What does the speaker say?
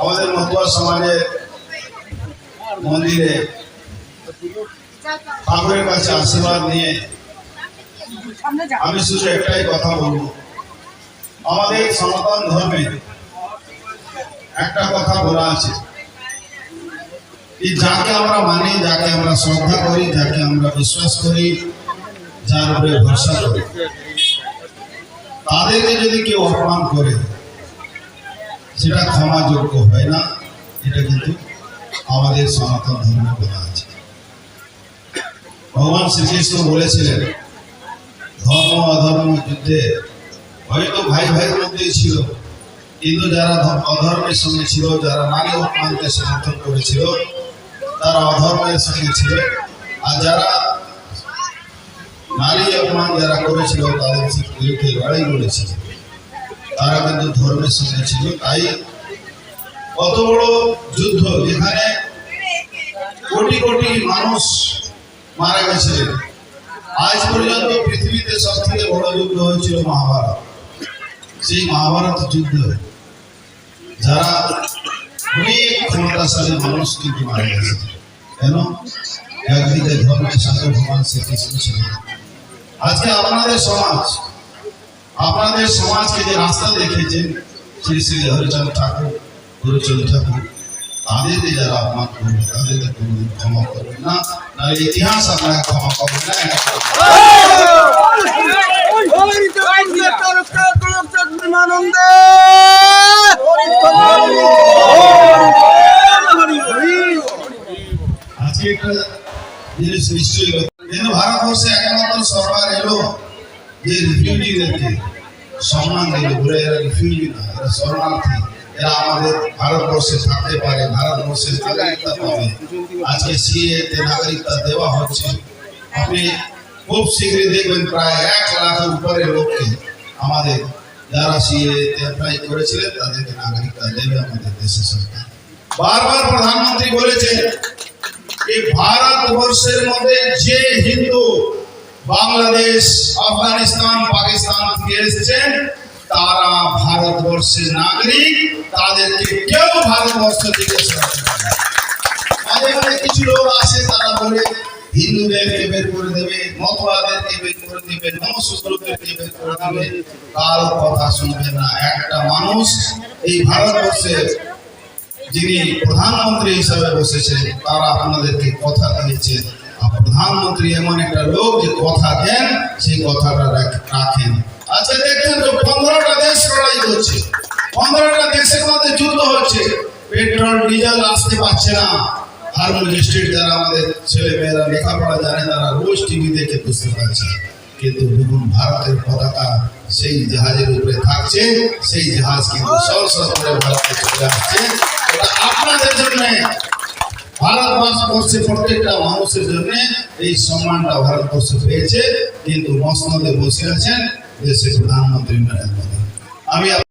আমাদের মতুয়া সমাজের মন্দিরে ঠাকুরের কাছে আশীর্বাদ নিয়ে আমি শুধু একটাই কথা বলবো, আমাদের সনাতন ধর্মে একটা কথা বলা আছে, যাকে আমরা মানি, যাকে আমরা শ্রদ্ধা করি, যাকে আমরা বিশ্বাস করি, যার উপরে ভরসা করি, তাদেরকে যদি কেউ অপমান করে সেটা ক্ষমাযোগ্য হয় না। এটা কিন্তু আমাদের সনাতন ধর্মে বলা আছে। ভগবান শ্রীকৃষ্ণ বলেছিলেন, ধর্ম অধর্ম যুদ্ধে হয়তো ভাই ভাইয়ের মধ্যেই ছিল, কিন্তু যারা অধর্মের সঙ্গে ছিল, যারা নারী অপমানকে সমর্থন করেছিল তারা অধর্মের সঙ্গে ছিল, আর যারা নারী অপমান যারা করেছিল তাদের বিরুদ্ধে লড়াই করেছিল তারা কিন্তু ধর্মের সঙ্গে ছিল। তাই কত বড় যুদ্ধ, যেখানে কোটি কোটি মানুষ মারা গেছিলেন। আজ পর্যন্ত পৃথিবীতে সব থেকে বড় যুদ্ধ হয়েছিল মহাভারত। সেই মহাভারত যুদ্ধ যারা অনেক ক্ষমতাশালী মানুষ কিন্তু মারা গেছে। কেন? একদিকে ধর্মের সাথে ভগবান শ্রীকৃষ্ণ ছিলেন। আজকে আপনাদের সমাজকে যে রাস্তা দেখিয়েছেন শ্রী শ্রী হরিচন্দ্র ঠাকুর, গুরুচন্দ্র ঠাকুর, তাদেরকে যারা অপমান করবে তাদেরকে কোনোদিন ক্ষমা করবে না, নাহলে ইতিহাস আপনাকে ক্ষমা করবে না। আজকে একটা জিনিস নিশ্চয়ই, কিন্তু ভারতবর্ষে একমাত্র সরকার এলো যে রিফিউজিদেরকে সম্মান দিল, বলে এরা রিফিউজি না, এরা শরণার্থী, এরা আমাদের ভারতবর্ষে থাকতে পারে, ভারতবর্ষের নাগরিকতা পাবে। আজকে সিএতে নাগরিকতা দেওয়া হচ্ছে। আপনি খুব শীঘ্রই দেখবেন প্রায় 1 লাখের উপরে লোককে আমাদের যারা সিএতে অ্যাপ্লাই করেছিলেন তাদেরকে নাগরিকতা দেবে আমাদের দেশের সরকার। বারবার প্রধানমন্ত্রী বলেছেন এই ভারতবর্ষের মধ্যে যে হিন্দু বাংলাদেশ, আফগানিস্তান, পাকিস্তান থেকে এসেছেন তারা ভারতবর্ষের নাগরিক, তাদেরকে কেউ ভারতবর্ষ থেকে সরাতে পারে না। মাঝে মাঝে কিছু লোক আসে, তারা বলে হিন্দুদেরকে বের করে দেবে, মতুয়াদেরকে বের করে দেবে, নমশূদ্রদেরকে বের করে দেবে। কারো কথা শুনবে না। একটা মানুষ এই ভারতবর্ষের যিনি প্রধানমন্ত্রী হিসাবে বসেছেন তারা আপনাদেরকে কথা দিয়েছেন। প্রধানমন্ত্রী এমন একটা লোক যে কথা দেন সেই কথাটা রাখেন। আচ্ছা, দেখছেন তো 15টা দেশ লড়াই করছে, 15টা দেশের মধ্যে যুদ্ধ হচ্ছে, পেট্রোল ডিজেল আসতে পারছে না। হারমোন স্টেট যারা আমাদের ছেলে মেয়েরা লেখাপড়া জানে তারা রোজ টিভি দেখে বুঝতে পারছে। কিন্তু দেখুন ভারতের পতাকা সেই জাহাজের উপরে থাকছে, সেই জাহাজ কিন্তু সরসর করে ভারতে চলে আসছে। এটা আপনাদের জন্য, ভারতবর্ষে প্রত্যেকটা মানুষের জন্য এই সম্মানটা ভারতবর্ষ পেয়েছে। কিন্তু মসনদে বসে আছেন দেশের প্রধানমন্ত্রী নরেন্দ্র মোদী। আমি